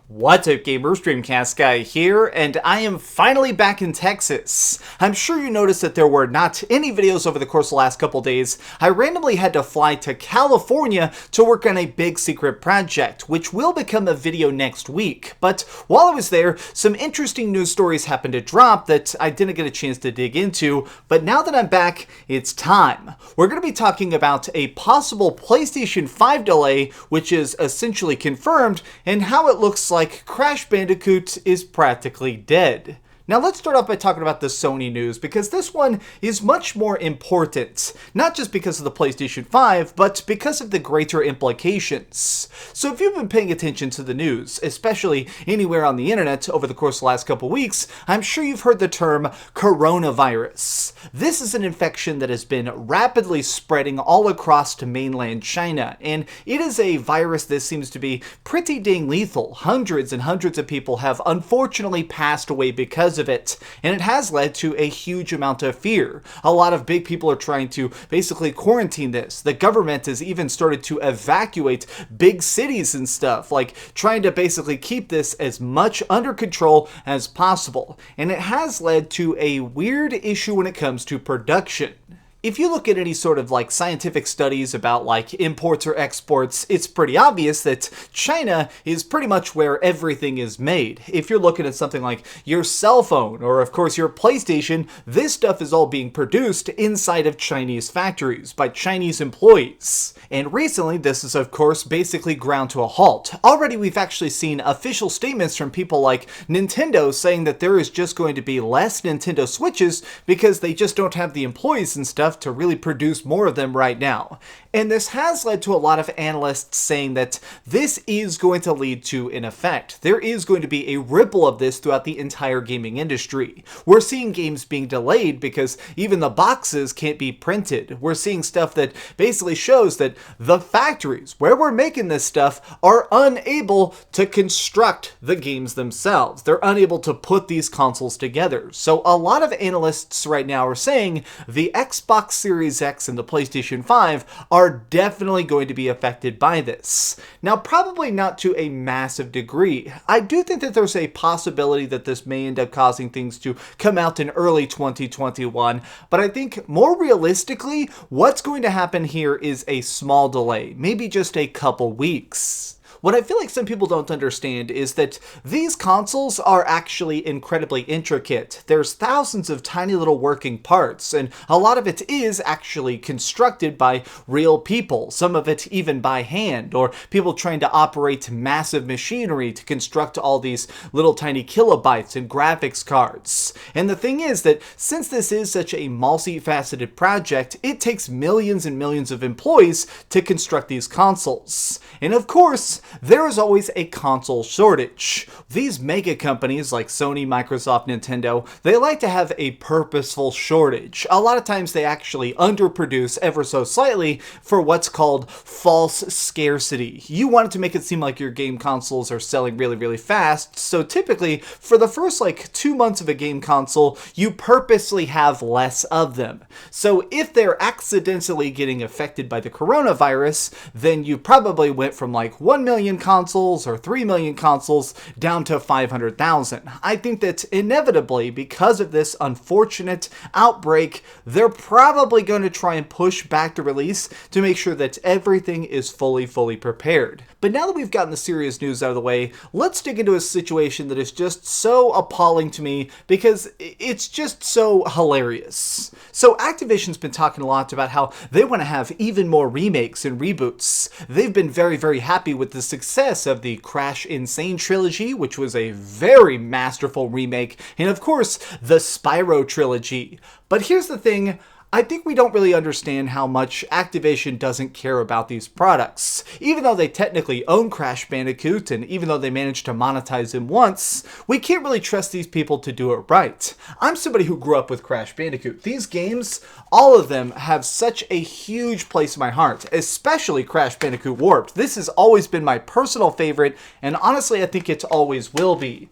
What's up, gamers? DreamcastGuy here, and I am finally back in Texas. I'm sure you noticed that there were not any videos over the course of the last couple days. I randomly had to fly to California to work on a big secret project, which will become a video next week. But while I was there, some interesting news stories happened to drop that I didn't get a chance to dig into, but now that I'm back, it's time. We're going to be talking about a possible PlayStation 5 delay, which is essentially confirmed, and how it looks like Crash Bandicoot is practically dead. Now let's start off by talking about the Sony news, because this one is much more important, not just because of the PlayStation 5, but because of the greater implications. So if you've been paying attention to the news, especially anywhere on the internet over the course of the last couple weeks, I'm sure you've heard the term coronavirus. This is an infection that has been rapidly spreading all across to mainland China, and it is a virus that seems to be pretty dang lethal. Hundreds and hundreds of people have unfortunately passed away because of it, and it has led to a huge amount of fear. A lot of big people are trying to basically quarantine this. The government has even started to evacuate big cities and stuff, like trying to basically keep this as much under control as possible. And it has led to a weird issue when it comes to production. If you look at any sort of like scientific studies about like imports or exports, it's pretty obvious that China is pretty much where everything is made. If you're looking at something like your cell phone or of course your PlayStation, this stuff is all being produced inside of Chinese factories by Chinese employees. And recently this is of course basically ground to a halt. Already we've actually seen official statements from people like Nintendo saying that there is just going to be less Nintendo Switches because they just don't have the employees and stuff to really produce more of them right now. And this has led to a lot of analysts saying that this is going to lead to an effect. There is going to be a ripple of this throughout the entire gaming industry. We're seeing games being delayed because even the boxes can't be printed. We're seeing stuff that basically shows that the factories where we're making this stuff are unable to construct the games themselves. They're unable to put these consoles together. So a lot of analysts right now are saying the Xbox Series X and the PlayStation 5 are definitely going to be affected by this. Now, probably not to a massive degree. I do think that there's a possibility that this may end up causing things to come out in early 2021, but I think more realistically, what's going to happen here is a small delay, maybe just a couple weeks. What I feel like some people don't understand is that these consoles are actually incredibly intricate. There's thousands of tiny little working parts, and a lot of it is actually constructed by real people, some of it even by hand, or people trying to operate massive machinery to construct all these little tiny kilobytes and graphics cards. And the thing is that since this is such a multifaceted project, it takes millions and millions of employees to construct these consoles. And of course, there is always a console shortage. These mega companies like Sony, Microsoft, Nintendo, they like to have a purposeful shortage. A lot of times they actually underproduce ever so slightly for what's called false scarcity. You want it to make it seem like your game consoles are selling really, really fast, so typically for the first like 2 months of a game console, you purposely have less of them. So if they're accidentally getting affected by the coronavirus, then you probably went from like 1 million consoles or 3 million consoles down to 500,000. I think that inevitably, because of this unfortunate outbreak, they're probably going to try and push back the release to make sure that everything is fully prepared. But now that we've gotten the serious news out of the way, let's dig into a situation that is just so appalling to me because it's just so hilarious. So Activision's been talking a lot about how they want to have even more remakes and reboots. They've been very happy with the success of the Crash N.Sane Trilogy, which was a very masterful remake, and of course, the Spyro Trilogy. But here's the thing, I think we don't really understand how much Activision doesn't care about these products. Even though they technically own Crash Bandicoot, and even though they managed to monetize him once, we can't really trust these people to do it right. I'm somebody who grew up with Crash Bandicoot. These games, all of them, have such a huge place in my heart, especially Crash Bandicoot Warped. This has always been my personal favorite, and honestly, I think it always will be.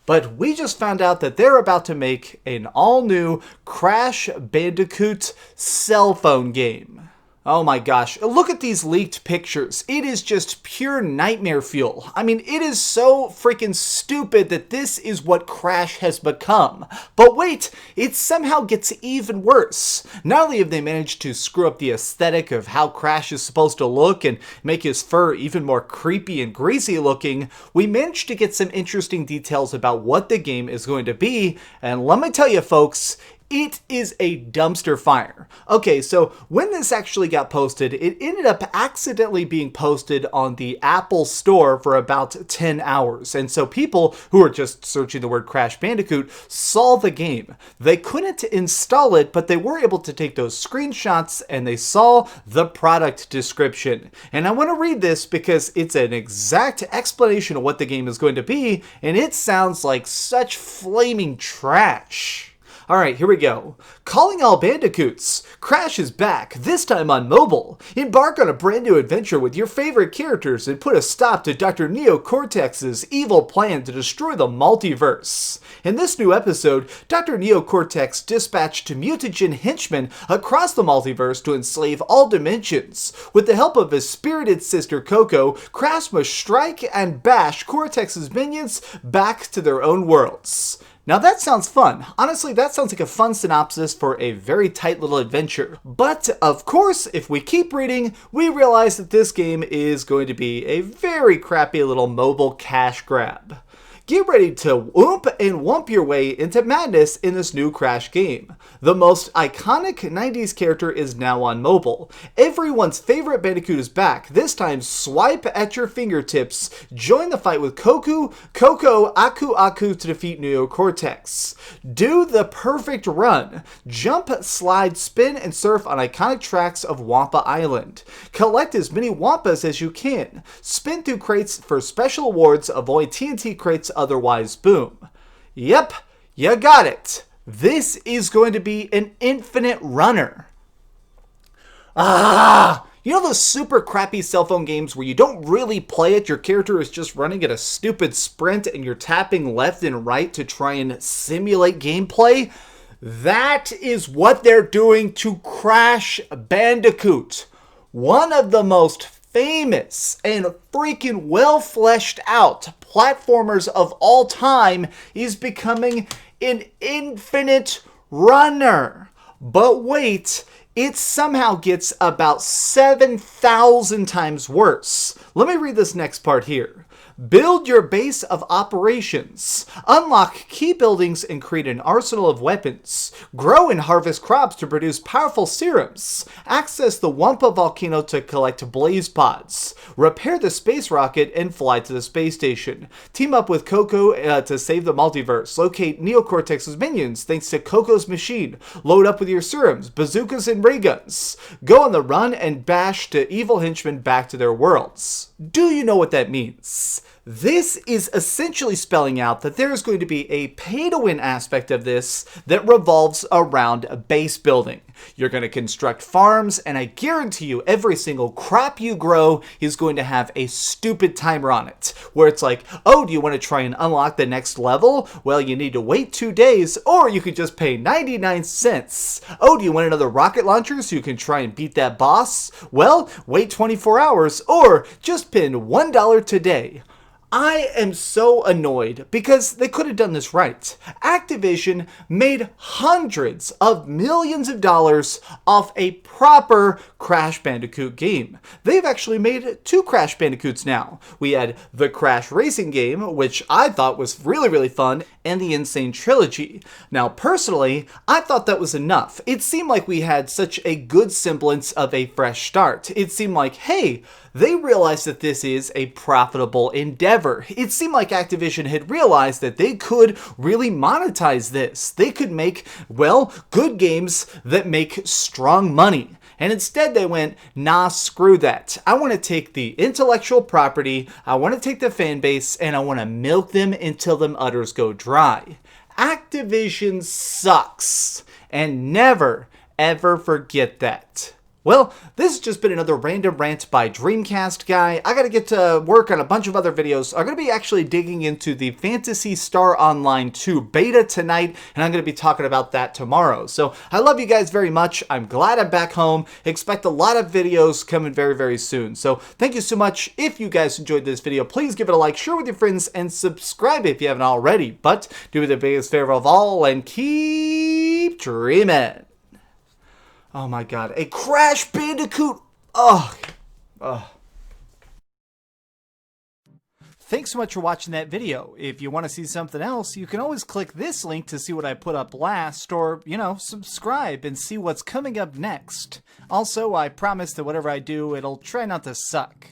but we just found out that they're about to make an all-new Crash Bandicoot cell phone game. Oh my gosh, look at these leaked pictures. It is just pure nightmare fuel. I mean, it is so freaking stupid that this is what Crash has become. But wait, it somehow gets even worse. Not only have they managed to screw up the aesthetic of how Crash is supposed to look and make his fur even more creepy and greasy looking, we managed to get some interesting details about what the game is going to be, and let me tell you folks, it is a dumpster fire. Okay, so when this actually got posted, it ended up accidentally being posted on the Apple Store for about 10 hours. And so people who were just searching the word Crash Bandicoot saw the game. They couldn't install it, but they were able to take those screenshots and they saw the product description. And I want to read this because it's an exact explanation of what the game is going to be, and it sounds like such flaming trash. Alright, here we go. Calling all bandicoots. Crash is back, this time on mobile. Embark on a brand new adventure with your favorite characters and put a stop to Dr. Neo Cortex's evil plan to destroy the multiverse. In this new episode, Dr. Neo Cortex dispatched mutagen henchmen across the multiverse to enslave all dimensions. With the help of his spirited sister Coco, Crash must strike and bash Cortex's minions back to their own worlds. Now that sounds fun. Honestly, that sounds like a fun synopsis for a very tight little adventure. But, of course, if we keep reading, we realize that this game is going to be a very crappy little mobile cash grab. Get ready to whoop and whump your way into madness in this new Crash game. The most iconic 90s character is now on mobile. Everyone's favorite Bandicoot is back. This time, swipe at your fingertips. Join the fight with Coco, Aku to defeat Neo Cortex. Do the perfect run. Jump, slide, spin, and surf on iconic tracks of Wampa Island. Collect as many Wampas as you can. Spin through crates for special awards. Avoid TNT crates, otherwise boom. Yep, you got it. This is going to be an infinite runner. You know those super crappy cell phone games where you don't really play it, your character is just running at a stupid sprint and you're tapping left and right to try and simulate gameplay? That is what they're doing to Crash Bandicoot. One of the most famous and freaking well fleshed out platformers of all time is becoming an infinite runner. But wait, it somehow gets about 7,000 times worse. Let me read this next part here. Build your base of operations. Unlock key buildings and create an arsenal of weapons. Grow and harvest crops to produce powerful serums. Access the Wampa volcano to collect blaze pods. Repair the space rocket and fly to the space station. Team up with Coco to save the multiverse. Locate Neo Cortex's minions thanks to Coco's machine. Load up with your serums, bazookas, and ray guns. Go on the run and bash the evil henchmen back to their worlds. Do you know what that means? This is essentially spelling out that there is going to be a pay-to-win aspect of this that revolves around base building. You're going to construct farms, and I guarantee you every single crop you grow is going to have a stupid timer on it, where it's like, oh, do you want to try and unlock the next level? Well, you need to wait 2 days, or you could just pay 99 cents. Oh, do you want another rocket launcher so you can try and beat that boss? Well, wait 24 hours, or just pin $1 today. I am so annoyed because they could have done this right. Activision made hundreds of millions of dollars off a proper Crash Bandicoot game. They've actually made 2 Crash Bandicoots now. We had the Crash Racing game, which I thought was really fun, and the N.Sane Trilogy. Now, personally, I thought that was enough. It seemed like we had such a good semblance of a fresh start. It seemed like, hey, they realized that this is a profitable endeavor. It seemed like Activision had realized that they could really monetize this. They could make, well, good games that make strong money. And instead they went, nah, screw that. I want to take the intellectual property, I want to take the fan base, and I want to milk them until them udders go dry. Activision sucks. And never, ever forget that. Well, this has just been another random rant by DreamcastGuy. I gotta get to work on a bunch of other videos. I'm gonna be actually digging into the Phantasy Star Online 2 beta tonight, and I'm gonna be talking about that tomorrow. So I love you guys very much. I'm glad I'm back home. Expect a lot of videos coming very, very soon. So thank you so much. If you guys enjoyed this video, please give it a like, share with your friends, and subscribe if you haven't already. But do me the biggest favor of all and keep dreaming. Oh my god, a Crash Bandicoot! Ugh. Thanks so much for watching that video. If you want to see something else, you can always click this link to see what I put up last, or, subscribe and see what's coming up next. Also, I promise that whatever I do, it'll try not to suck.